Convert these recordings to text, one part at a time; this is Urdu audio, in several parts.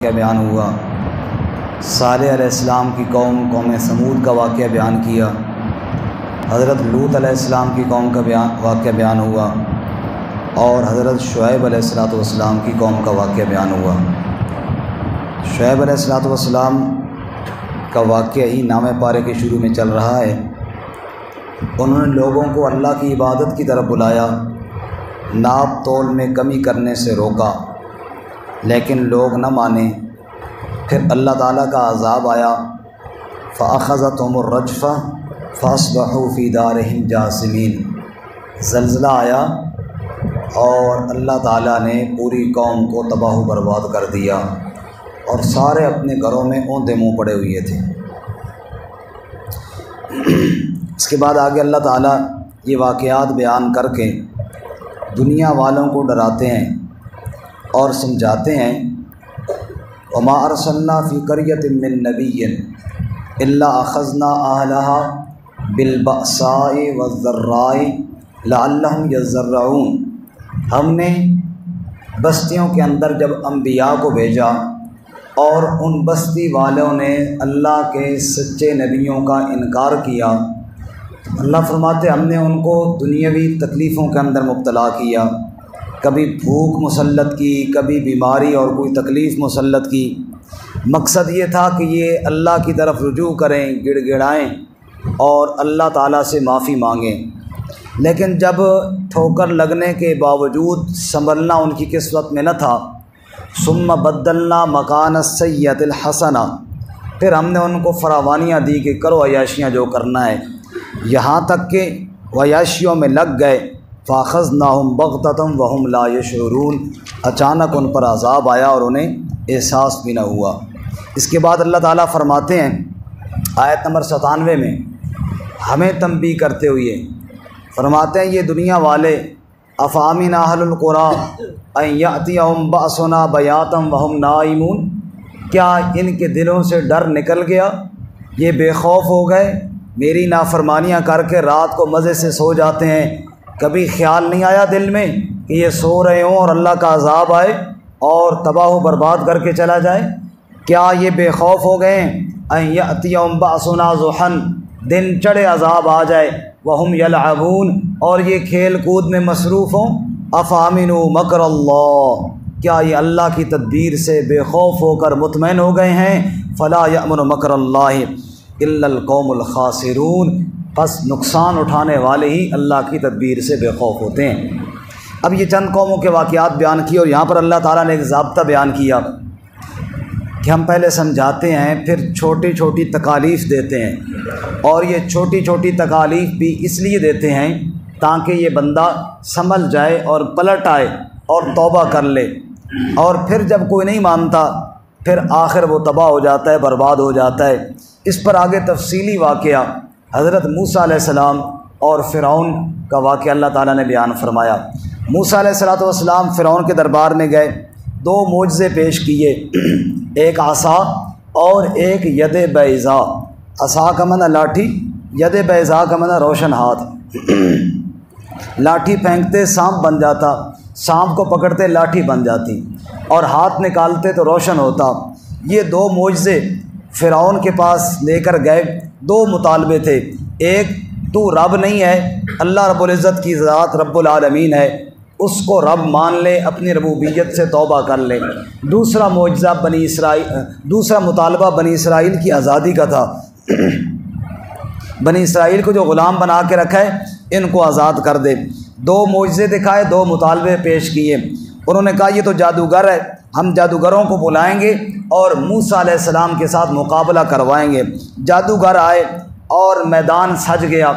واقعہ بیان ہوا، صالح علیہ السلام کی قوم سمود کا واقعہ بیان کیا، حضرت لوط علیہ السلام کی قوم کا واقعہ بیان ہوا، اور حضرت شعیب علیہ السلام کی قوم کا واقعہ بیان ہوا۔ شعیب علیہ السلام کا واقعہ ہی نامہ پارے کے شروع میں چل رہا ہے۔ انہوں نے لوگوں کو اللہ کی عبادت کی طرف بلایا، ناپ تول میں کمی کرنے سے روکا، لیکن لوگ نہ مانے۔ پھر اللہ تعالیٰ کا عذاب آیا، فَأَخَذَتْهُمُ الرَّجْفَةُ فَأَصْبَحُوا فِي دَارِهِمْ جَاثِمِينَ۔ زلزلہ آیا اور اللہ تعالیٰ نے پوری قوم کو تباہ و برباد کر دیا، اور سارے اپنے گھروں میں اوندے منہ پڑے ہوئے تھے۔ اس کے بعد آگے اللہ تعالیٰ یہ واقعات بیان کر کے دنیا والوں کو ڈراتے ہیں اور سمجھاتے ہیں، وَمَا أَرْسَلْنَا فِي قَرْيَةٍ مِّن نَّبِيٍّ إِلَّا أَخَذْنَا أَهْلَهَا بِالْبَأْسَاءِ وَالضَّرَّاءِ لَعَلَّهُمْ يَضَّرَّعُونَ۔ ہم نے بستیوں کے اندر جب انبیاء کو بھیجا اور ان بستی والوں نے اللہ کے سچے نبیوں کا انکار کیا، اللہ فرماتے ہم نے ان کو دنیاوی تکلیفوں کے اندر مبتلا کیا، کبھی بھوک مسلط کی، کبھی بیماری اور کوئی تکلیف مسلط کی۔ مقصد یہ تھا کہ یہ اللہ کی طرف رجوع کریں، گڑ گڑائیں اور اللہ تعالیٰ سے معافی مانگیں، لیکن جب ٹھوکر لگنے کے باوجود سنبھلنا ان کی قسمت میں نہ تھا، ثم بدلنا مکان السیئۃ الحسنہ، پھر ہم نے ان کو فراوانیاں دی کہ کرو عیاشیاں جو کرنا ہے، یہاں تک کہ عیاشیوں میں لگ گئے، فَأَخَذْنَاهُمْ بَغْتَةً وَهُمْ لَا يَشْعُرُونَ، اچانک ان پر عذاب آیا اور انہیں احساس بھی نہ ہوا۔ اس کے بعد اللہ تعالیٰ فرماتے ہیں آیت نمبر 97 میں ہمیں تنبیہ کرتے ہوئے، فرماتے ہیں یہ دنیا والے أَفَأَمِنَ أَهْلُ الْقُرَىٰ أَن يَأْتِيَهُمْ بَأْسُنَا بَيَاتًا وَهُمْ نَائِمُونَ، کیا ان کے دلوں سے ڈر نکل گیا، یہ بے خوف ہو گئے، میری نافرمانیاں کر کے رات کو مزے سے سو جاتے ہیں، کبھی خیال نہیں آیا دل میں کہ یہ سو رہے ہوں اور اللہ کا عذاب آئے اور تباہ و برباد کر کے چلا جائے؟ کیا یہ بے خوف ہو گئے ہیں ان یأتیہم بأسنا ضحی، دن چڑھے عذاب آ جائے، وہم یلعبون، اور یہ کھیل کود میں مصروف ہوں؟ افامنوا مکر اللہ، کیا یہ اللہ کی تدبیر سے بے خوف ہو کر مطمئن ہو گئے ہیں؟ فلا یأمن مکر اللہ الا القوم الخاسرون، پس نقصان اٹھانے والے ہی اللہ کی تدبیر سے بے خوف ہوتے ہیں۔ اب یہ چند قوموں کے واقعات بیان کیے، اور یہاں پر اللہ تعالیٰ نے ایک ضابطہ بیان کیا کہ ہم پہلے سمجھاتے ہیں، پھر چھوٹی چھوٹی تکالیف دیتے ہیں، اور یہ چھوٹی چھوٹی تکالیف بھی اس لیے دیتے ہیں تاکہ یہ بندہ سنبھل جائے اور پلٹ آئے اور توبہ کر لے، اور پھر جب کوئی نہیں مانتا پھر آخر وہ تباہ ہو جاتا ہے، برباد ہو جاتا ہے۔ اس پر آگے تفصیلی واقعہ حضرت موسیٰ علیہ السلام اور فرعون کا واقعہ اللہ تعالیٰ نے بیان فرمایا۔ موسیٰ علیہ السلام فرعون کے دربار میں گئے، 2 معجزے پیش کیے، ایک عصا اور ایک ید بیضاء۔ عصا کا معنی لاٹھی، ید بیضاء کا معنی روشن ہاتھ۔ لاٹھی پھینکتے سانپ بن جاتا، سانپ کو پکڑتے لاٹھی بن جاتی، اور ہاتھ نکالتے تو روشن ہوتا۔ یہ 2 معجزے فرعون کے پاس لے کر گئے۔ 2 مطالبے تھے، ایک تو رب نہیں ہے، اللہ رب العزت کی ذات رب العالمین ہے، اس کو رب مان لے، اپنی ربوبیت سے توبہ کر لے۔ دوسرا معجزہ دوسرا مطالبہ بنی اسرائیل کی آزادی کا تھا، بنی اسرائیل کو جو غلام بنا کے رکھا ہے ان کو آزاد کر دے۔ 2 معجزے دکھائے، 2 مطالبے پیش کیے۔ انہوں نے کہا یہ تو جادوگر ہے، ہم جادوگروں کو بلائیں گے اور موسیٰ علیہ السلام کے ساتھ مقابلہ کروائیں گے۔ جادوگر آئے اور میدان سج گیا،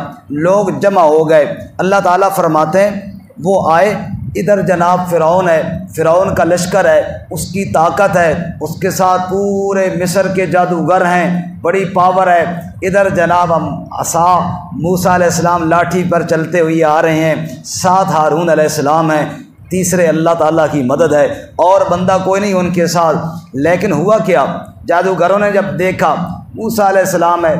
لوگ جمع ہو گئے۔ اللہ تعالیٰ فرماتے ہیں وہ آئے، ادھر جناب فرعون ہے، فرعون کا لشکر ہے، اس کی طاقت ہے، اس کے ساتھ پورے مصر کے جادوگر ہیں، بڑی پاور ہے۔ ادھر جناب ہم عصا موسیٰ علیہ السلام لاٹھی پر چلتے ہوئے آ رہے ہیں، ساتھ ہارون علیہ السلام ہیں، تیسرے اللہ تعالیٰ کی مدد ہے، اور بندہ کوئی نہیں ان کے ساتھ۔ لیکن ہوا کیا، جادوگروں نے جب دیکھا موسیٰ علیہ السلام ہے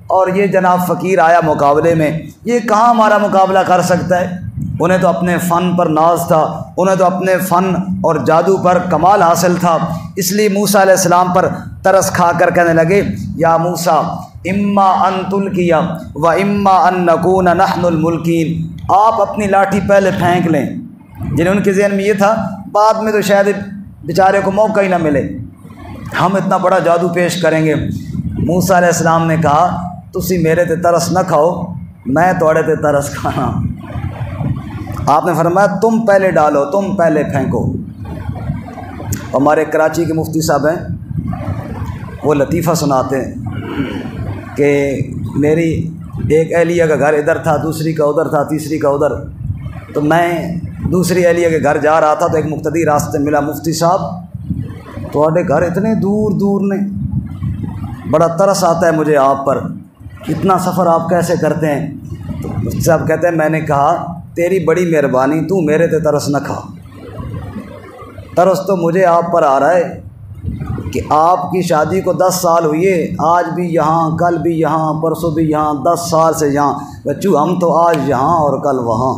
اور یہ جناب فقیر آیا مقابلے میں، یہ کہاں ہمارا مقابلہ کر سکتا ہے؟ انہیں تو اپنے فن پر ناز تھا، انہیں تو اپنے فن اور جادو پر کمال حاصل تھا، اس لیے موسیٰ علیہ السلام پر ترس کھا کر کہنے لگے یا موسیٰ اما ان تلقی و اما ان نکون نحن الملکین، آپ اپنی لاٹھی پہلے پھینک لیں، جنہیں ان کے ذہن میں یہ تھا بعد میں تو شاید بیچارے کو موقع ہی نہ ملے، ہم اتنا بڑا جادو پیش کریں گے۔ موسیٰ علیہ السلام نے کہا تسی میرے تے ترس نہ کھاؤ، میں توڑے تے ترس کھانا۔ آپ نے فرمایا تم پہلے ڈالو، تم پہلے پھینکو۔ ہمارے کراچی کے مفتی صاحب ہیں، وہ لطیفہ سناتے ہیں کہ میری ایک اہلیہ کا گھر ادھر تھا، دوسری کا ادھر تھا، تیسری کا ادھر، تو میں دوسری اہلیہ کے گھر جا رہا تھا تو ایک مقتدی راستے ملا، مفتی صاحب تھوڑے گھر اتنے دور دور نے، بڑا ترس آتا ہے مجھے آپ پر، اتنا سفر آپ کیسے کرتے ہیں؟ تو مفتی صاحب کہتے ہیں میں نے کہا تیری بڑی مہربانی، تو میرے تے ترس نہ کھا، ترس تو مجھے آپ پر آ رہا ہے کہ آپ کی شادی کو 10 سال ہوئے، آج بھی یہاں، کل بھی یہاں، پرسوں بھی یہاں، 10 سال سے یہاں، بچو ہم تو آج یہاں اور کل وہاں،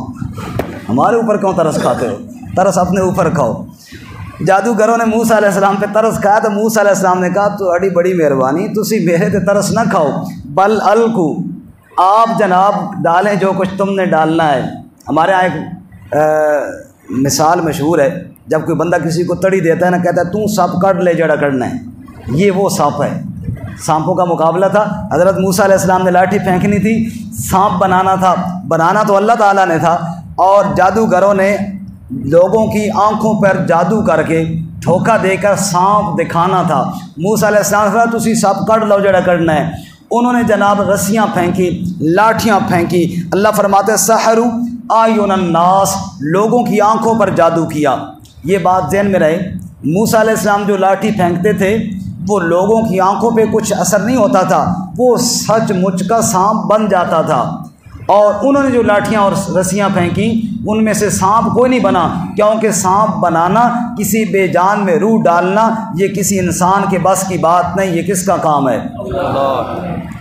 ہمارے اوپر کیوں ترس کھاتے ہو؟ ترس اپنے اوپر کھاؤ۔ جادوگروں نے موسیٰ علیہ السلام پہ ترس کھایا تو موسیٰ علیہ السلام نے کہا تو اڈی بڑی مہربانی، تسی میرے تے ترس نہ کھاؤ، بل الکو، آپ جناب ڈالیں جو کچھ تم نے ڈالنا ہے۔ ہمارے یہاں ایک مثال مشہور ہے، جب کوئی بندہ کسی کو تڑی دیتا ہے نا، کہتا ہے تو سانپ کاٹ لے جڑا کڑنا ہے، یہ وہ سانپ ہے۔ سانپوں کا مقابلہ تھا، حضرت موسیٰ علیہ السلام نے لاٹھی پھینکنی تھی، سانپ بنانا تھا، بنانا تو اللہ تعالیٰ نے تھا، اور جادوگروں نے لوگوں کی آنکھوں پر جادو کر کے دھوکہ دے کر سانپ دکھانا تھا۔ موسیٰ علیہ السلام نے کہا تسی سانپ کاٹ لو جڑا کڑنا ہے، انہوں نے جناب رسیاں پھینکی، لاٹھیاں پھینکی، اللہ فرماتے سحروا اعین الناس، لوگوں کی آنکھوں پر جادو کیا۔ یہ بات ذہن میں رہے، موسیٰ علیہ السلام جو لاٹھی پھینکتے تھے وہ لوگوں کی آنکھوں پہ کچھ اثر نہیں ہوتا تھا، وہ سچ مچ کا سانپ بن جاتا تھا، اور انہوں نے جو لاٹھیاں اور رسیاں پھینکیں ان میں سے سانپ کوئی نہیں بنا، کیونکہ سانپ بنانا، کسی بے جان میں روح ڈالنا، یہ کسی انسان کے بس کی بات نہیں، یہ کس کا کام ہے؟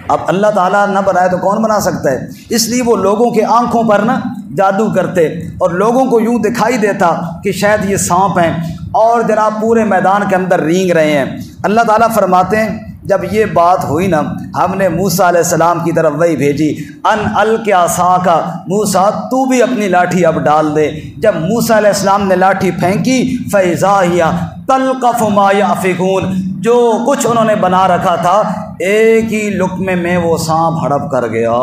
اب اللہ تعالیٰ نہ بنائے تو کون بنا سکتا ہے؟ اس لیے وہ لوگوں کے آنکھوں پر نا جادو کرتے، اور لوگوں کو یوں دکھائی دیتا کہ شاید یہ سانپ ہیں، اور جناب پورے میدان کے اندر رینگ رہے ہیں۔ اللہ تعالیٰ فرماتے ہیں جب یہ بات ہوئی نا، ہم نے موسیٰ علیہ السلام کی طرف وہی بھیجی، ان الق عصاک، موسیٰ تو بھی اپنی لاٹھی اب ڈال دے۔ جب موسیٰ علیہ السلام نے لاٹھی پھینکی، فَإِذَا هِيَ تَلْقَفُ مَا يَأْفِكُونَ، جو کچھ انہوں نے بنا رکھا تھا ایک ہی لقمے میں وہ سانپ ہڑپ کر گیا۔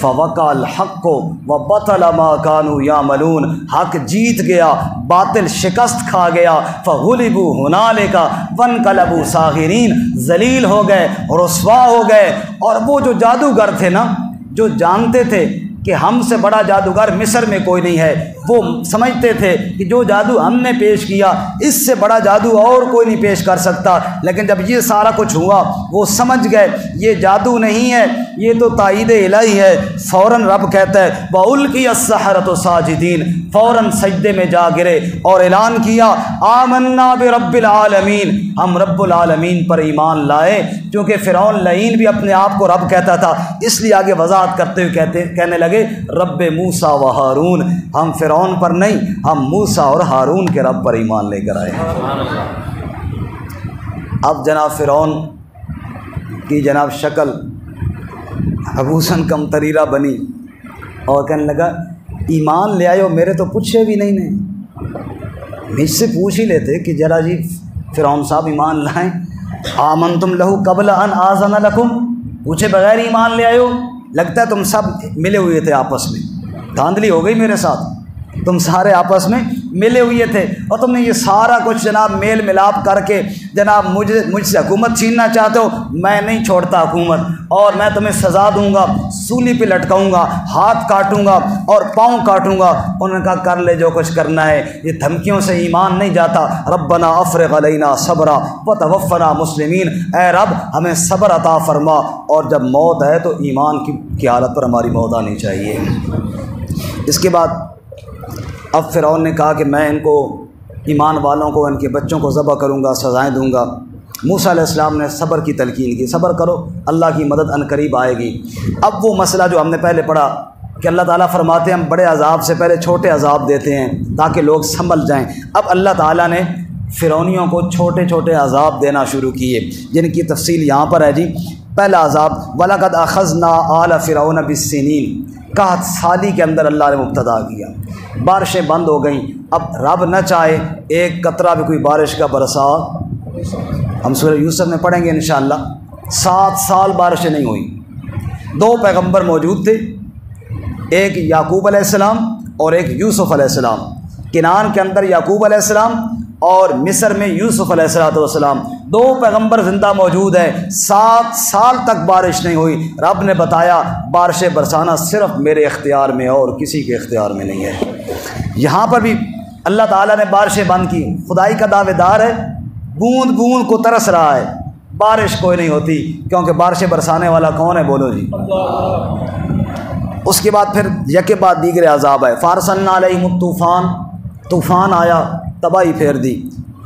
فَوَقَعَ الْحَقُّ وَبَطَلَ مَا كَانُوا يَعْمَلُونَ، حق جیت گیا، باطل شکست کھا گیا۔ فَغُلِبُوا هُنَالِكَ وَانقَلَبُوا صَاغِرِينَ، ذلیل ہو گئے، رسوا ہو گئے۔ اور وہ جو جادوگر تھے نا، جو جانتے تھے کہ ہم سے بڑا جادوگر مصر میں کوئی نہیں ہے، وہ سمجھتے تھے کہ جو جادو ہم نے پیش کیا اس سے بڑا جادو اور کوئی نہیں پیش کر سکتا، لیکن جب یہ سارا کچھ ہوا وہ سمجھ گئے یہ جادو نہیں ہے، یہ تو تائید الہی ہے۔ فوراً رب کہتا ہے وَأُلْقِيَ السَّحَرَةُ سَاجِدِينَ، فوراً سجدے میں جا گرے اور اعلان کیا آمنا برب العالمین، ہم رب العالمین پر ایمان لائے۔ چونکہ فرعون لعین بھی اپنے آپ کو رب کہتا تھا، اس لیے آگے وضاحت کرتے ہوئے کہنے لگے رب موسیٰ و ہارون، ہم فرعون پر نہیں، ہم موسیٰ اور ہارون کے رب پر ایمان لے کر آئے۔ اب جناب فرعون کی جناب شکل ابوسن کمتریرہ بنی اور کہنے لگا ایمان لے آئے ہو، میرے تو پوچھے بھی نہیں نے، مجھ سے پوچھ ہی لیتے کہ ذرا جی فرعون صاحب ایمان لائیں، آمنتم لہو قبل ان آذن لکم، پوچھے بغیر ایمان لے آئے ہو؟ لگتا ہے تم سب ملے ہوئے تھے آپس میں، دھاندلی ہو گئی میرے ساتھ، تم سارے آپس میں ملے ہوئے تھے اور تم نے یہ سارا کچھ جناب میل ملاپ کر کے جناب مجھ سے حکومت چھیننا چاہتے ہو۔ میں نہیں چھوڑتا حکومت، اور میں تمہیں سزا دوں گا، سولی پہ لٹکاؤں گا، ہاتھ کاٹوں گا اور پاؤں کاٹوں گا۔ انہوں نے کہا کر لے جو کچھ کرنا ہے، یہ دھمکیوں سے ایمان نہیں جاتا۔ ربنا افرغ علینا صبرا وتوفنا مسلمین، اے رب ہمیں صبر عطا فرما، اور جب موت ہے تو ایمان کی حالت پر ہماری موت آنی چاہیے۔ اس کے بعد اب فرعون نے کہا کہ میں ان کو ایمان والوں کو، ان کے بچوں کو ذبح کروں گا، سزائیں دوں گا۔ موسیٰ علیہ السلام نے صبر کی تلقین کی، صبر کرو اللہ کی مدد ان قریب آئے گی۔ اب وہ مسئلہ جو ہم نے پہلے پڑھا کہ اللہ تعالیٰ فرماتے ہیں ہم بڑے عذاب سے پہلے چھوٹے عذاب دیتے ہیں تاکہ لوگ سنبھل جائیں۔ اب اللہ تعالیٰ نے فرعونیوں کو چھوٹے چھوٹے عذاب دینا شروع کیے، جن کی تفصیل یہاں پر ہے جی۔ پہلا عذاب وَلَقَدْ أَخَذْنَا آلَ فِرْعَوْنَ بِالسِّنِينَ، 61 سالی کے اندر اللہ نے مبتدا کیا، بارشیں بند ہو گئیں۔ اب رب نہ چاہے ایک قطرہ بھی کوئی بارش کا برسا، ہم سورہ یوسف میں پڑھیں گے انشاءاللہ۔ 7 سال بارشیں نہیں ہوئیں۔ 2 پیغمبر موجود تھے، ایک یعقوب علیہ السلام اور ایک یوسف علیہ السلام۔ کنعان کے اندر یعقوب علیہ السلام اور مصر میں یوسف علیہ السلام، 2 پیغمبر زندہ موجود ہیں۔ 7 سال تک بارش نہیں ہوئی۔ رب نے بتایا بارشیں برسانا صرف میرے اختیار میں ہے اور کسی کے اختیار میں نہیں ہے۔ یہاں پر بھی اللہ تعالیٰ نے بارشیں بند کی۔ خدائی کا دعوے دار ہے، بوند بوند کو ترس رہا ہے، بارش کوئی نہیں ہوتی، کیونکہ بارشیں برسانے والا کون ہے؟ بولو جی۔ اس کے بعد پھر یکے بعد دیگر عذاب ہے۔ فارسلنا علیہم الطوفان، طوفان آیا، تباہی پھیر دی۔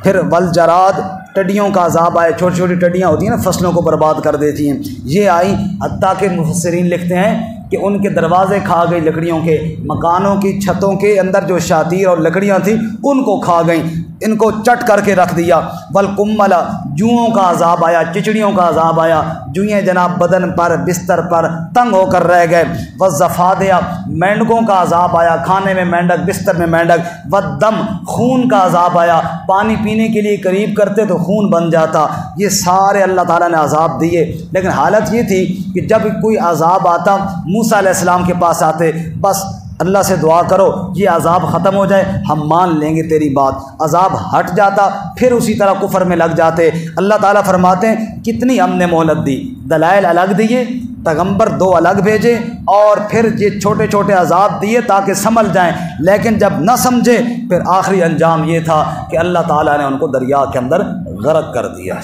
پھر والجراد، ٹڈیوں کا عذاب آئے، چھوٹی چھوٹی ٹڈیاں ہوتی ہیں نا، فصلوں کو برباد کر دیتی ہیں، یہ آئی۔ حتیٰ کہ مفسرین لکھتے ہیں کہ ان کے دروازے کھا گئی لکڑیوں کے، مکانوں کی چھتوں کے اندر جو شاتیر اور لکڑیاں تھیں ان کو کھا گئیں، ان کو چٹ کر کے رکھ دیا۔ والقمل، جوؤں کا عذاب آیا، چچڑیوں کا عذاب آیا، جوئیں جناب بدن پر بستر پر تنگ ہو کر رہ گئے۔ والضفادع، مینڈکوں کا عذاب آیا، کھانے میں مینڈک، بستر میں مینڈک۔ والدم، خون کا عذاب آیا، پانی پینے کے لیے قریب کرتے تو خون بن جاتا۔ یہ سارے اللہ تعالیٰ نے عذاب دیے، لیکن حالت یہ تھی کہ جب کوئی عذاب آتا موسیٰ علیہ السلام کے پاس آتے، بس اللہ سے دعا کرو یہ عذاب ختم ہو جائے، ہم مان لیں گے تیری بات۔ عذاب ہٹ جاتا، پھر اسی طرح کفر میں لگ جاتے۔ اللہ تعالیٰ فرماتے ہیں کتنی ہم نے مہلت دی، دلائل الگ دیے، پیغمبر 2 الگ بھیجے، اور پھر یہ چھوٹے چھوٹے عذاب دیے تاکہ سنبھل جائیں، لیکن جب نہ سمجھے پھر آخری انجام یہ تھا کہ اللہ تعالیٰ نے ان کو دریا کے اندر غرق کر دیا۔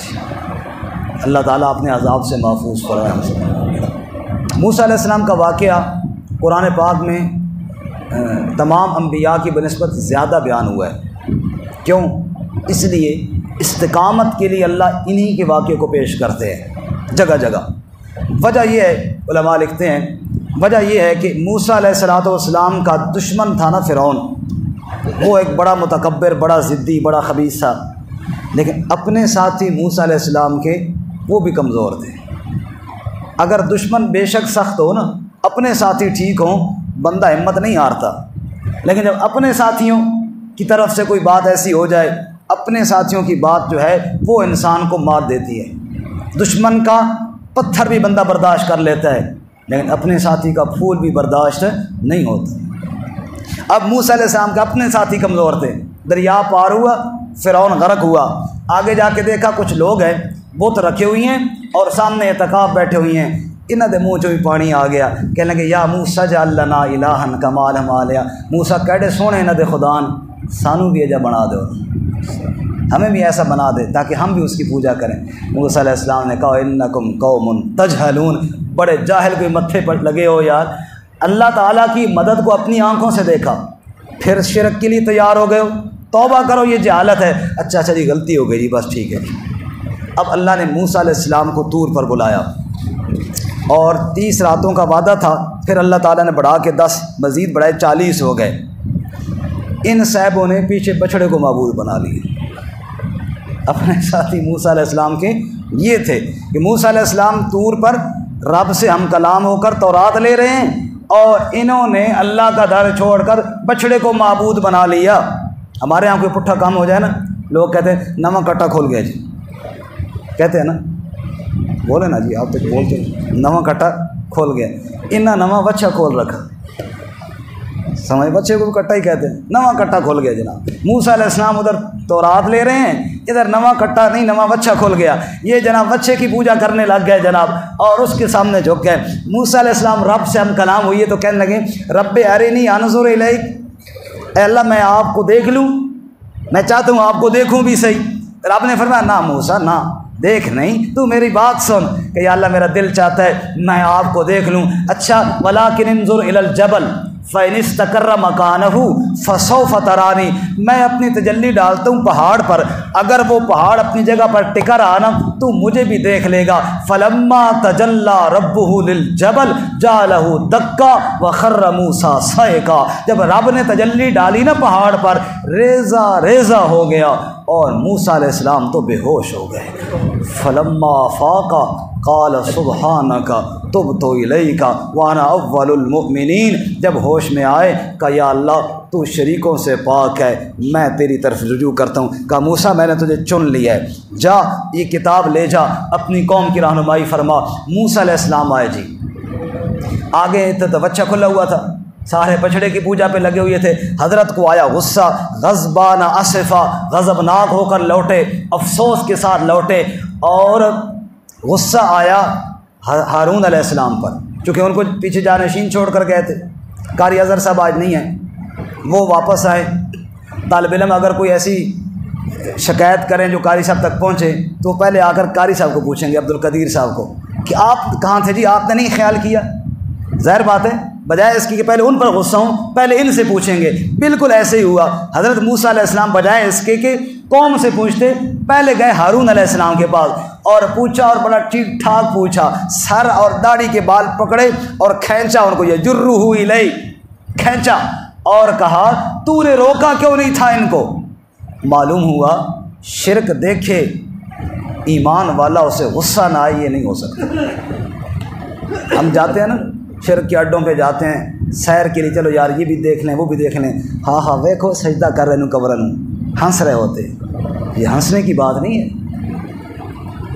اللہ تعالیٰ اپنے عذاب سے محفوظ فرمائے۔ موسیٰ علیہ السلام کا واقعہ قرآن پاک میں تمام انبیاء کی بنسبت زیادہ بیان ہوا ہے۔ کیوں؟ اس لیے استقامت کے لیے اللہ انہی کے واقعے کو پیش کرتے ہیں جگہ جگہ۔ وجہ یہ ہے، علماء لکھتے ہیں، وجہ یہ ہے کہ موسیٰ علیہ السلام کا دشمن تھا نا فرعون، وہ ایک بڑا متکبر، بڑا ضدی، بڑا خبیث تھا، لیکن اپنے ساتھی موسیٰ علیہ السلام کے وہ بھی کمزور تھے۔ اگر دشمن بے شک سخت ہو نا، اپنے ساتھی ٹھیک ہوں، بندہ ہمت نہیں ہارتا، لیکن جب اپنے ساتھیوں کی طرف سے کوئی بات ایسی ہو جائے، اپنے ساتھیوں کی بات جو ہے وہ انسان کو مار دیتی ہے۔ دشمن کا پتھر بھی بندہ برداشت کر لیتا ہے، لیکن اپنے ساتھی کا پھول بھی برداشت نہیں ہوتا۔ اب موسیٰ علیہ السلام کے اپنے ساتھی کمزور تھے، دریا پار ہوا، فرعون غرق ہوا، آگے جا کے دیکھا کچھ لوگ ہیں بت رکھے ہوئی ہیں اور سامنے اعتکاف بیٹھے ہوئی ہیں، انہاں دے منہ چوں بھی پانی آ گیا، کہنے لگے یا موسیٰ اجعل لنا الہا کما لہم آلیہ، موسیٰ کہڑے سونے انہاں دے خدان، سانو بھی ایجا بنا دو، ہمیں بھی ایسا بنا دے تاکہ ہم بھی اس کی پوجا کریں۔ موسیٰ علیہ السلام نے کہا انکم قوم تجہلون، بڑے جاہل کوئی متھے پر لگے ہو یار، اللہ تعالیٰ کی مدد کو اپنی آنکھوں سے دیکھا، پھر شرک کے لیے تیار ہو گئے ہو، توبہ کرو، یہ جہالت ہے۔ اچھا جی غلطی ہو گئی جی، بس ٹھیک ہے۔ اب اللہ نے موسیٰ علیہ السلام کو طور پر بلایا اور 30 راتوں کا وعدہ تھا، پھر اللہ تعالیٰ نے بڑھا کے 10 مزید بڑھائے، 40 ہو گئے۔ ان صاحبوں نے پیچھے بچھڑے کو معبود بنا لیے۔ اپنے ساتھی موسیٰ علیہ السلام کے یہ تھے کہ موسیٰ علیہ السلام طور پر رب سے ہم کلام ہو کر تورات لے رہے ہیں، اور انہوں نے اللہ کا در چھوڑ کر بچھڑے کو معبود بنا لیا۔ ہمارے یہاں کوئی پٹھا کام ہو جائے نا، لوگ کہتے ہیں نواں کٹا کھول گیا جی، کہتے ہیں نا، بولے نا جی، آپ تو بولتے ہیں نواں کٹا کھول گیا، انہاں نواں بچہ کھول رکھا، سمجھ، بچے کو بھی کٹا ہی کہتے ہیں، نواں کٹا کھول گیا جناب۔ موسیٰ علیہ السلام ادھر تورات لے رہے ہیں، ادھر نواں کٹا نہیں نواں بچہ کھول گیا، یہ جناب بچے کی پوجا کرنے لگ گئے جناب، اور اس کے سامنے جھک گئے۔ موسیٰ علیہ السلام رب سے ہم کلام ہوئی ہے تو کہنے لگے رب ارنی انظر الیک، اے اللہ میں آپ کو دیکھ لوں، میں چاہتا ہوں آپ کو دیکھوں بھی صحیح۔ رب نے فرمایا نہ موسیٰ نہ، دیکھ نہیں، تو میری بات سن کہ یا اللہ میرا دل چاہتا ہے میں آپ کو دیکھ لوں۔ اچھا ولکن انظر الی الجبل، فَإِنِ اسْتَقَرَّ مَكَانَهُ فَسَوْفَ تَرَانِي، میں اپنی تجلی ڈالتا ہوں پہاڑ پر، اگر وہ پہاڑ اپنی جگہ پر ٹکا رہا نا تو مجھے بھی دیکھ لے گا۔ فَلَمَّا تَجَلَّى رَبُّهُ لِلْجَبَلِ جَعَلَهُ دَكَّا وَخَرَّ مُوسَىٰ صَعِقًا، جب رب نے تجلی ڈالی نا پہاڑ پر، ریزہ ریزہ ہو گیا اور موسیٰ علیہ السلام تو بے ہوش ہو گئے۔ فَلَمَّا فَاقَ قَالَ سُبْحَانَكَ تُبْتُ إِلَيْكَ وَأَنَا أَوَّلُ الْمُؤْمِنِينَ، جب ہوش میں آئے کہا یا اللہ تو شریکوں سے پاک ہے، میں تیری طرف رجوع کرتا ہوں۔ کہا موسیٰ میں نے تجھے چن لیا ہے، جا یہ کتاب لے جا، اپنی قوم کی رہنمائی فرما۔ موسیٰ علیہ السلام آئے جی، آگے تو بچہ کھلا ہوا تھا، سارے بچڑے کی پوجا پہ لگے ہوئے تھے۔ حضرت کو آیا غصہ، غضبان اسفا، غضبناک ہو کر لوٹے، افسوس کے ساتھ لوٹے، اور غصہ آیا ہارون علیہ السلام پر، چونکہ ان کو پیچھے جانشین چھوڑ کر گئے تھے۔ قاری اظہر صاحب آج نہیں ہیں، وہ واپس آئے۔ طالب علم اگر کوئی ایسی شکایت کریں جو قاری صاحب تک پہنچے تو پہلے آ کر قاری صاحب کو پوچھیں گے، عبدالقدیر صاحب کو، کہ آپ کہاں تھے جی، آپ نے نہیں خیال کیا؟ ظاہر بات ہے، بجائے اس کی کہ پہلے ان پر غصہ ہوں، پہلے ان سے پوچھیں گے۔ بالکل ایسے ہی ہوا، حضرت موسیٰ علیہ السلام بجائے اس کے کہ قوم سے پوچھتے، پہلے گئے ہارون علیہ السلام کے پاس اور پوچھا، اور بڑا ٹھیک ٹھاک پوچھا، سر اور داڑھی کے بال پکڑے اور کھینچا ان کو، یجرہ الیہ، کھینچا اور کہا تو نے روکا کیوں نہیں تھا ان کو؟ معلوم ہوا شرک دیکھے ایمان والا اسے غصہ نہ آئے، یہ نہیں ہو سکتا۔ ہم جاتے ہیں نا شرک کے اڈوں پہ جاتے ہیں سیر کے لیے، چلو یار یہ بھی دیکھ لیں وہ بھی دیکھ لیں، ہاں ہاں دیکھو سجدہ کر رہے قبرن، ہنس رہے ہوتے۔ یہ ہنسنے کی بات نہیں ہے،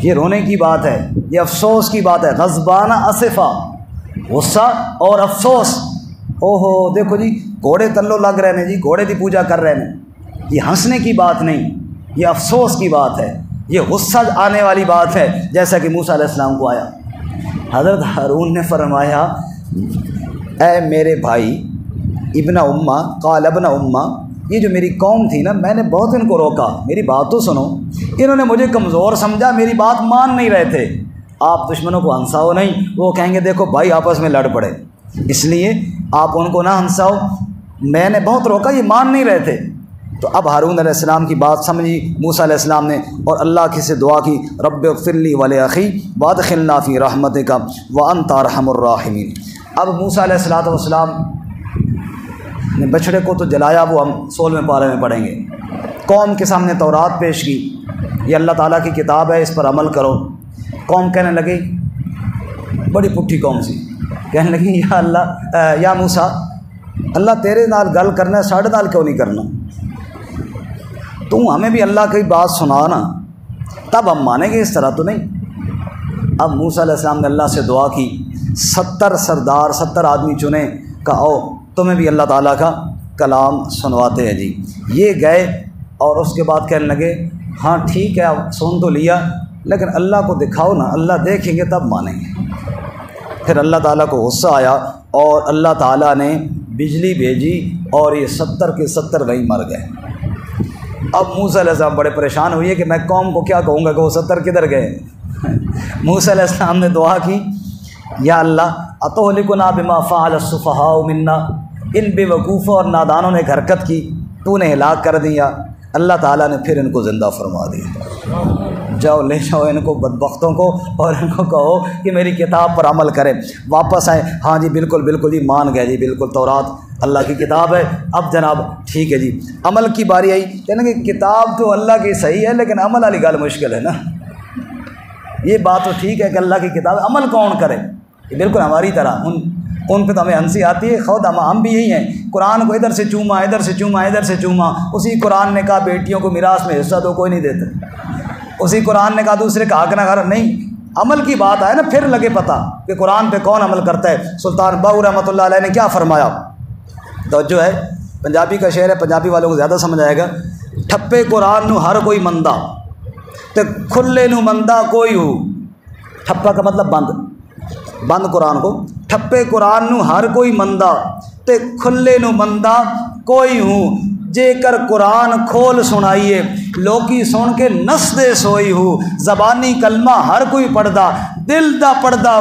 یہ رونے کی بات ہے، یہ افسوس کی بات ہے۔ غضبانہ اسفا، غصہ اور افسوس۔ اوہو دیکھو جی گھوڑے تلو لگ رہے ہیں جی، گھوڑے کی پوجا کر رہے ہیں، یہ ہنسنے کی بات نہیں، یہ افسوس کی بات ہے، یہ غصہ آنے والی بات ہے، جیسا کہ موسیٰ علیہ السلام کو آیا۔ حضرت ہارون نے فرمایا اے میرے بھائی ابن امہ، قال ابن امہ، یہ جو میری قوم تھی نا میں نے بہت ان کو روکا، میری بات تو سنو، انہوں نے مجھے کمزور سمجھا، میری بات مان نہیں رہے تھے۔ آپ دشمنوں کو ہنساؤ نہیں، وہ کہیں گے دیکھو بھائی آپس میں لڑ پڑے، اس لیے آپ ان کو نہ ہنساؤ، میں نے بہت روکا، یہ مان نہیں رہے تھے۔ تو اب ہارون علیہ السلام کی بات سمجھی موسیٰ علیہ السلام نے، اور اللہ کی سے دعا کی، رب اغفر لی ولاخی وادخلنا فی رحمتک وانت ارحم الراحمین۔ اب موسیٰ علیہ السلام نے بچڑے کو تو جلایا، وہ ہم 16ویں پارے میں پڑھیں گے۔ قوم کے سامنے تورات پیش کی، یہ اللہ تعالیٰ کی کتاب ہے، اس پر عمل کرو۔ قوم کہنے لگی، بڑی پٹھی قوم سی، کہنے لگی یا اللہ یا موسیٰ، اللہ تیرے نال گل کرنا ہے، ساڑھے نال کیوں نہیں کرنا؟ تو ہمیں بھی اللہ کی بات سنا نا، تب ہم مانیں گے، اس طرح تو نہیں۔ اب موسیٰ علیہ السلام نے اللہ سے دعا کی، 70 سردار 70 آدمی چنے، کہا او تمہیں بھی اللہ تعالیٰ کا کلام سنواتے ہیں جی۔ یہ گئے اور اس کے بعد کہنے لگے ہاں ٹھیک ہے اب سن تو لیا، لیکن اللہ کو دکھاؤ نا، اللہ دیکھیں گے تب مانیں گے۔ پھر اللہ تعالیٰ کو غصہ آیا اور اللہ تعالیٰ نے بجلی بھیجی اور یہ 70 کے 70 وہیں مر گئے۔ اب موسیٰ علیہ السلام بڑے پریشان ہوئے کہ میں قوم کو کیا کہوں گا کہ وہ 70 کدھر گئے۔ موسیٰ علیہ السلام نے دعا کی، یا اللہ اتہلکنا بما فعل السفہاء منا، ان بے وقوفوں اور نادانوں نے حرکت کی، تو نے ہلاک کر دیا۔ اللہ تعالیٰ نے پھر ان کو زندہ فرما دیا، جاؤ لے جاؤ ان کو بدبختوں کو اور ان کو کہو کہ میری کتاب پر عمل کریں۔ واپس آئے، ہاں جی بالکل بالکل جی مان گئے جی، بالکل تورات اللہ کی کتاب ہے، اب جناب ٹھیک ہے جی عمل کی باری آئی۔ یعنی کہ کتاب تو اللہ کی صحیح ہے لیکن عمل والی گل مشکل ہے نا۔ یہ بات تو ٹھیک ہے کہ اللہ کی کتاب، عمل کون کرے؟ یہ بالکل ہماری طرح، ان پہ تو ہمیں ہنسی آتی ہے، خود ہم بھی یہی ہیں، قرآن کو ادھر سے چوما ادھر سے چوما ادھر سے چوما، اسی قرآن نے کہا بیٹیوں کو میراث میں حصہ دو، کوئی نہیں دیتا، اسی قرآن نے کہا دوسرے کا حق نہ کر، نہیں، عمل کی بات آئے نا پھر لگے پتہ کہ قرآن پہ کون عمل کرتا ہے۔ سلطان باہو رحمۃ اللہ علیہ نے کیا فرمایا، توجہ ہے، پنجابی کا شعر ہے، پنجابی والوں کو زیادہ سمجھ آئے گا۔ ٹھپے قرآن نو ہر کوئی مندہ تے کھلے نو مندہ کوئی ہو، ٹھپا کا مطلب بند قرآن کو، ٹھپے قرآن نو ہر کوئی مندہ تے کھلے نو مندہ کوئی ہوں، جے کر قرآن کھول سنائیے لوکی سن کے نس دے سوئی ہوں، زبانی کلمہ ہر کوئی پڑھدا دل دا پڑھدا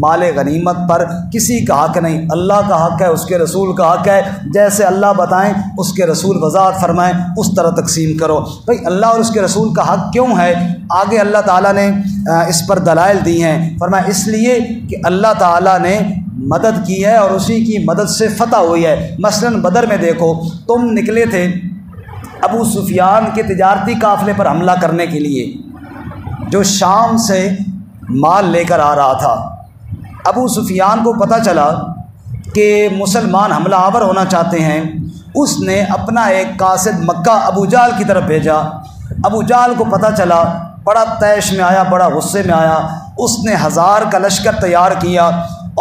مال غنیمت پر کسی کا حق نہیں، اللہ کا حق ہے، اس کے رسول کا حق ہے، جیسے اللہ بتائیں اس کے رسول وضاحت فرمائیں اس طرح تقسیم کرو۔ بھئی اللہ اور اس کے رسول کا حق کیوں ہے؟ آگے اللہ تعالیٰ نے اس پر دلائل دی ہیں، فرمایا اس لیے کہ اللہ تعالیٰ نے مدد کی ہے اور اسی کی مدد سے فتح ہوئی ہے۔ مثلاً بدر میں دیکھو، تم نکلے تھے ابو سفیان کے تجارتی قافلے پر حملہ کرنے کے لیے جو شام سے مال لے کر آ رہا تھا۔ ابو سفیان کو پتہ چلا کہ مسلمان حملہ آور ہونا چاہتے ہیں، اس نے اپنا ایک قاصد مکہ ابو جہل کی طرف بھیجا۔ ابو جہل کو پتہ چلا، بڑا طیش میں آیا، بڑا غصے میں آیا، اس نے 1000 کا لشکر تیار کیا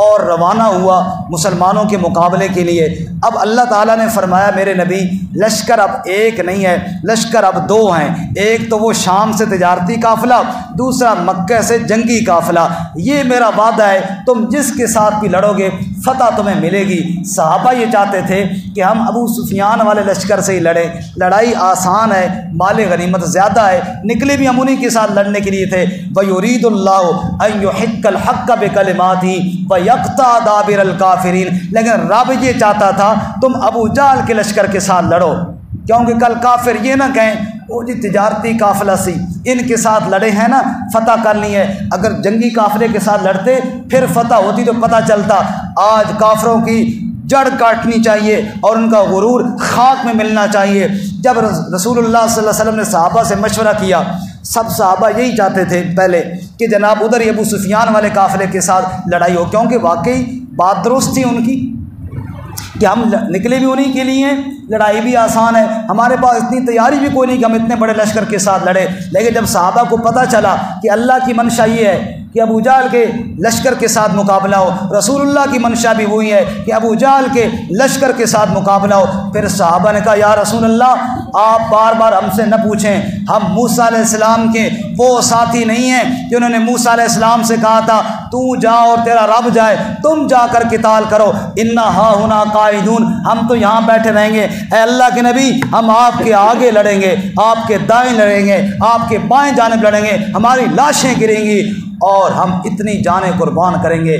اور روانہ ہوا مسلمانوں کے مقابلے کے لیے۔ اب اللہ تعالیٰ نے فرمایا میرے نبی لشکر اب ایک نہیں ہے، لشکر اب 2 ہیں، ایک تو وہ شام سے تجارتی قافلہ، دوسرا مکہ سے جنگی قافلہ۔ یہ میرا وعدہ ہے، تم جس کے ساتھ بھی لڑو گے فتح تمہیں ملے گی۔ صحابہ یہ چاہتے تھے کہ ہم ابو سفیان والے لشکر سے ہی لڑیں، لڑائی آسان ہے، مال غنیمت زیادہ ہے، نکلے بھی ہم انہی کے ساتھ لڑنے کے لیے تھے۔ وَيُرِيدُ اللَّهُ أَن يُحِقَّ الْحَقَّ بِكَلِمَاتِهِ وَيَقْطَعَ دَابِرَ الْكَافِرِينَ، لیکن رب یہ چاہتا تھا تم ابو جہل کے لشکر کے ساتھ لڑو، کیونکہ کل کافر یہ نہ کہیں وہ جی تجارتی قافلہ سی ان کے ساتھ لڑے ہیں نا فتح کر لی ہے، اگر جنگی قافلے کے ساتھ لڑتے پھر فتح ہوتی تو پتہ چلتا۔ آج کافروں کی جڑ کاٹنی چاہیے اور ان کا غرور خاک میں ملنا چاہیے۔ جب رسول اللہ صلی اللہ علیہ وسلم نے صحابہ سے مشورہ کیا، سب صحابہ یہی چاہتے تھے پہلے کہ جناب ادھر ہی ابو سفیان والے قافلے کے ساتھ لڑائی ہو، کیونکہ واقعی بات درست تھی ان کی کہ ہم نکلے بھی انہی کے لیے ہیں، لڑائی بھی آسان ہے، ہمارے پاس اتنی تیاری بھی کوئی نہیں کہ ہم اتنے بڑے لشکر کے ساتھ لڑے۔ لیکن جب صحابہ کو پتہ چلا کہ اللہ کی منشا یہ ہے کہ ابو جہل کے لشکر کے ساتھ مقابلہ ہو، رسول اللہ کی منشا بھی وہی ہے کہ ابو جہل کے لشکر کے ساتھ مقابلہ ہو، پھر صحابہ نے کہا یا رسول اللہ آپ بار بار ہم سے نہ پوچھیں، ہم موسیٰ علیہ السلام کے وہ ساتھی نہیں ہیں کہ انہوں نے موسیٰ علیہ السلام سے کہا تھا تو جا اور تیرا رب جائے، تم جا کر قتال کرو، انا ہا ہنا قاعدون، ہم تو یہاں بیٹھے رہیں گے۔ اے اللہ کے نبی ہم آپ کے آگے لڑیں گے، آپ کے دائیں لڑیں گے، آپ کے بائیں جانب لڑیں گے، ہماری لاشیں گریں گی اور ہم اتنی جانیں قربان کریں گے،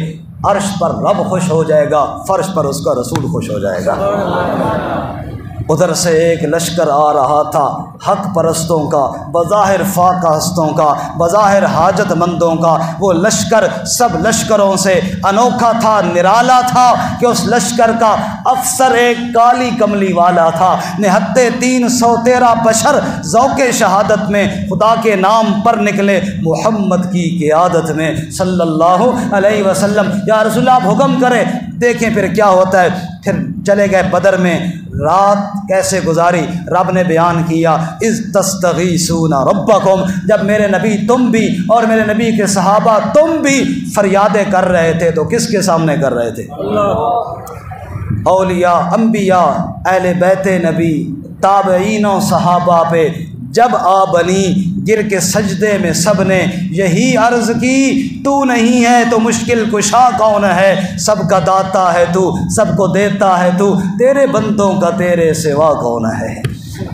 عرش پر رب خوش ہو جائے گا، فرش پر اس کا رسول خوش ہو جائے گا۔ ادھر سے ایک لشکر آ رہا تھا حق پرستوں کا، بظاہر فاقہ ہستوں کا، بظاہر حاجت مندوں کا، وہ لشکر سب لشکروں سے انوکھا تھا، نرالا تھا کہ اس لشکر کا افسر ایک کالی کملی والا تھا، نہتے 313 بشر ذوق شہادت میں خدا کے نام پر نکلے محمد کی قیادت میں صلی اللہ علیہ وسلم۔ یا رسول اللہ آپ حکم کریں، دیکھیں پھر کیا ہوتا ہے۔ پھر چلے گئے بدر میں، رات کیسے گزاری رب نے بیان کیا، اذ تستغیثون ربکم، جب میرے نبی تم بھی اور میرے نبی کے صحابہ تم بھی فریادیں کر رہے تھے تو کس کے سامنے کر رہے تھے؟ اولیاء، انبیاء، اہل بیت نبی، تابعین و صحابہ پہ جب آ بنی گر کے سجدے میں سب نے یہی عرض کی، تو نہیں ہے تو مشکل کشا کون ہے، سب کا داتا ہے تو، سب کو دیتا ہے تو، تیرے بندوں کا تیرے سوا کون ہے۔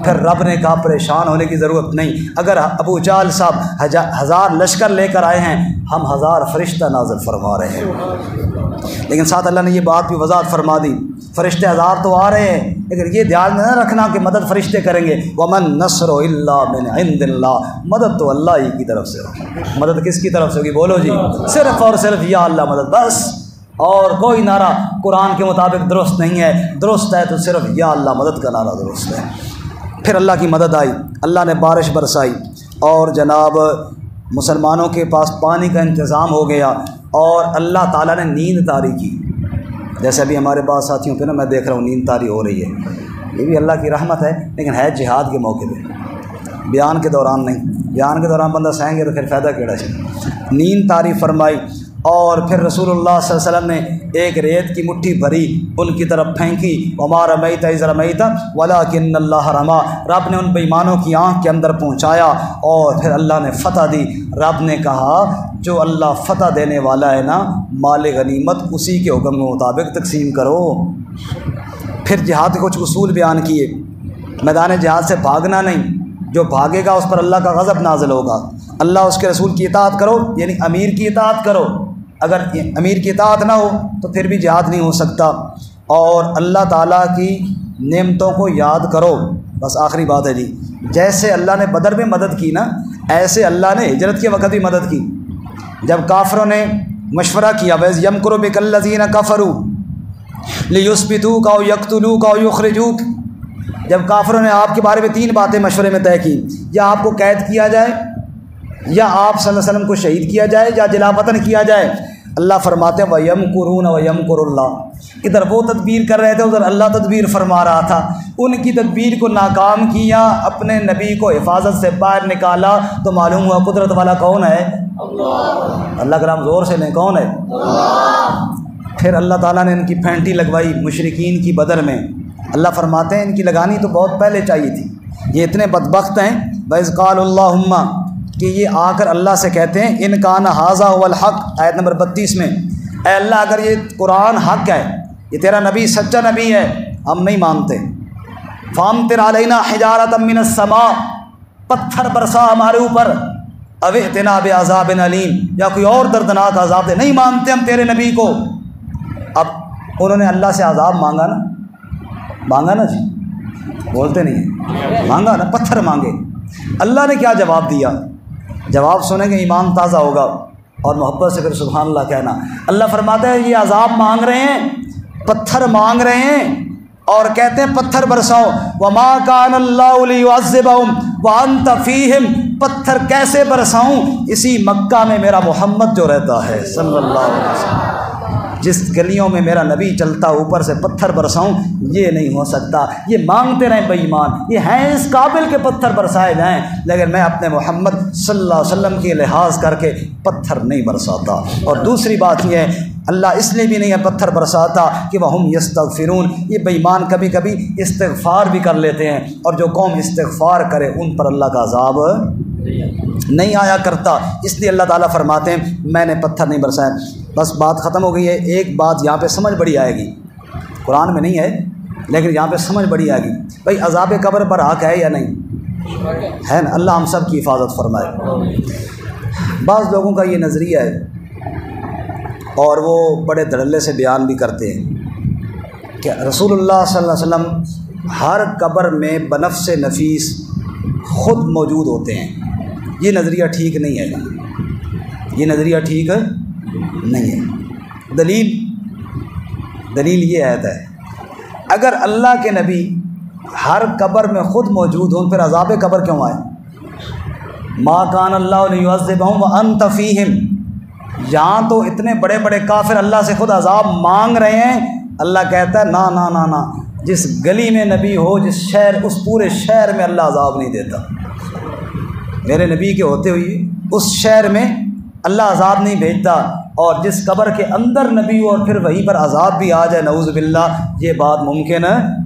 پھر رب نے کہا پریشان ہونے کی ضرورت نہیں، اگر ابو جہل صاحب 1000 لشکر لے کر آئے ہیں، ہم 1000 فرشتہ نازل فرما رہے ہیں۔ لیکن ساتھ اللہ نے یہ بات بھی وضاحت فرما دی، فرشتے 1000 تو آ رہے ہیں، لیکن یہ دھیان میں نہ رکھنا کہ مدد فرشتے کریں گے۔ وَمَن نَّصْرُ إِلَّا مِنْ عِندِ اللَّهِ، مدد تو اللہ ہی کی طرف سے ہوگی۔ مدد کس کی طرف سے ہوگی بولو جی؟ صرف اور صرف یا اللہ مدد، بس، اور کوئی نعرہ قرآن کے مطابق درست نہیں ہے، درست ہے تو صرف یا اللہ مدد کا نعرہ درست ہے۔ پھر اللہ کی مدد آئی، اللہ نے بارش برسائی اور جناب مسلمانوں کے پاس پانی کا انتظام ہو گیا اور اللہ تعالیٰ نے نیند طاری کی۔ جیسے ابھی ہمارے بعض ساتھیوں پہ نا میں دیکھ رہا ہوں نیند طاری ہو رہی ہے، یہ بھی اللہ کی رحمت ہے، لیکن ہے جہاد کے موقع پہ، بیان کے دوران نہیں۔ بیان کے دوران بندہ سہیں گے تو پھر فائدہ کیڑا چاہیے۔ نیند طاری فرمائی اور پھر رسول اللہ صلی اللہ علیہ وسلم نے ایک ریت کی مٹھی بھری ان کی طرف پھینکی، وما رمیت اذ رمیت ولکن اللہ رما، رب نے ان بے ایمانوں کی آنکھ کے اندر پہنچایا اور پھر اللہ نے فتح دی۔ رب نے کہا جو اللہ فتح دینے والا ہے نا، مال غنیمت اسی کے حکم کے مطابق تقسیم کرو۔ پھر جہاد کے کچھ اصول بیان کیے، میدان جہاد سے بھاگنا نہیں، جو بھاگے گا اس پر اللہ کا غضب نازل ہوگا، اللہ اس کے رسول کی اطاعت کرو، یعنی امیر کی اطاعت کرو، اگر امیر کی اطاعت نہ ہو تو پھر بھی جہاد نہیں ہو سکتا۔ اور اللہ تعالیٰ کی نعمتوں کو یاد کرو۔ بس آخری بات ہے جی، جیسے اللہ نے بدر میں مدد کی نا، ایسے اللہ نے ہجرت کے وقت بھی مدد کی۔ جب کافروں نے مشورہ کیا وَإِذْ يَمْكُرُ بِكَ الَّذِينَ كَفَرُوا لِيُثْبِتُوكَ أَوْ يَقْتُلُوكَ أَوْ يُخْرِجُوكَ، جب کافروں نے آپ کے بارے میں 3 باتیں مشورے میں طے کی، یا آپ کو قید کیا جائے، یا آپ صلی اللہ علیہ وسلم کو شہید کیا جائے، یا جلا وطن کیا جائے، اللہ فرماتے ہیں وَيَمْكُرُونَ وَيَمْكُرُ اللَّهُ، ادھر وہ تدبیر کر رہے تھے، ادھر اللہ تدبیر فرما رہا تھا۔ ان کی تدبیر کو ناکام کیا، اپنے نبی کو حفاظت سے باہر نکالا، تو معلوم ہوا قدرت والا کون ہے؟ اللہ کا نام زور سے لیں، کون ہے؟ پھر اللہ تعالیٰ نے ان کی پھینٹی لگوائی مشرکین کی بدر میں۔ اللہ فرماتے ہیں ان کی لگانی تو بہت پہلے چاہیے تھی، یہ اتنے بدبخت ہیں۔ وَإِذْ قَالُوا اللَّهُمَّ، کہ یہ آ کر اللہ سے کہتے ہیں اِن کَانَ هَٰذَا هُوَ الْحَقُّ، آیت نمبر 32 میں، اے اللہ اگر یہ قرآن حق ہے، یہ تیرا نبی سچا نبی ہے، ہم نہیں مانتے۔ فَأَمْطِرْ عَلَيْنَا حِجَارَةً مِّنَ السَّمَاءِ، پتھر برسا ہمارے اوپر، اَوْ ائْتِنَا بِعَذَابٍ أَلِيمٍ، یا کوئی اور دردناک عذاب دے۔ نہیں مانتے ہم تیرے نبی کو۔ اب انہوں نے اللہ سے عذاب مانگا نا جی، بولتے نہیں ہیں، مانگا نا، پتھر مانگے۔ اللہ نے کیا جواب دیا؟ جواب سنیں گے ایمان تازہ ہوگا اور محبت سے پھر سبحان اللہ کہنا۔ اللہ فرماتا ہے یہ عذاب مانگ رہے ہیں، پتھر مانگ رہے ہیں، اور کہتے ہیں پتھر برساؤ۔ وَمَا كَانَ اللَّهُ لِيُعَذِّبَهُمْ وَأَنْتَ فِيهِمْ، پتھر کیسے برساؤں اسی مکہ میں میرا محمد جو رہتا ہے صلی اللہ علیہ وسلم، جس گلیوں میں میرا نبی چلتا اوپر سے پتھر برساؤں، یہ نہیں ہو سکتا۔ یہ مانگتے رہیں بے ایمان، یہ ہیں اس قابل کے پتھر برسائے جائیں، لیکن میں اپنے محمد صلی اللہ علیہ وسلم کی لحاظ کر کے پتھر نہیں برساتا۔ اور دوسری بات یہ ہے اللہ اس لیے بھی نہیں ہے پتھر برساتا کہ وَهُمْ يَسْتَغْفِرُونَ، یہ بے ایمان کبھی کبھی استغفار بھی کر لیتے ہیں، اور جو قوم استغفار کرے ان پر اللہ کا عذاب نہیں آیا کرتا۔ اس لیے اللہ تعالیٰ فرماتے ہیں میں نے پتھر نہیں برسایا۔ بس بات ختم ہو گئی ہے۔ ایک بات یہاں پہ سمجھ بڑی آئے گی، قرآن میں نہیں ہے لیکن یہاں پہ سمجھ بڑی آئے گی، بھائی عذاب قبر پر حق ہے یا نہیں ہے نا؟ اللہ ہم سب کی حفاظت فرمائے۔ بعض لوگوں کا یہ نظریہ ہے اور وہ بڑے دھڑلے سے بیان بھی کرتے ہیں کہ رسول اللہ صلی اللہ علیہ وسلم ہر قبر میں بنفس نفیس خود موجود ہوتے ہیں۔ یہ نظریہ ٹھیک نہیں ہے، یہ نظریہ ٹھیک نہیں ہے۔ دلیل یہ آیت ہے، اگر اللہ کے نبی ہر قبر میں خود موجود ہوں پھر عذاب قبر کیوں آئے؟ ما کان اللہ لیعذبہم وانت فیہم، یہاں تو اتنے بڑے بڑے کافر اللہ سے خود عذاب مانگ رہے ہیں، اللہ کہتا ہے نا نا نا نا، جس گلی میں نبی ہو، جس شہر، اس پورے شہر میں اللہ عذاب نہیں دیتا۔ میرے نبی کے ہوتے ہوئے اس شہر میں اللہ عذاب نہیں بھیجتا، اور جس قبر کے اندر نبی ہو اور پھر وہیں پر عذاب بھی آ جائے نعوذ باللہ، یہ بات ممکن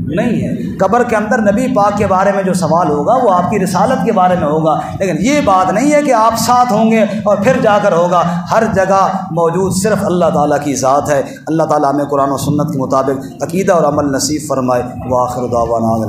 نہیں ہے۔ قبر کے اندر نبی پاک کے بارے میں جو سوال ہوگا وہ آپ کی رسالت کے بارے میں ہوگا، لیکن یہ بات نہیں ہے کہ آپ ساتھ ہوں گے اور پھر جا کر ہوگا۔ ہر جگہ موجود صرف اللہ تعالیٰ کی ذات ہے۔ اللہ تعالیٰ ہمیں قرآن و سنت کے مطابق عقیدہ اور عمل نصیب فرمائے۔ وآخر دعوانا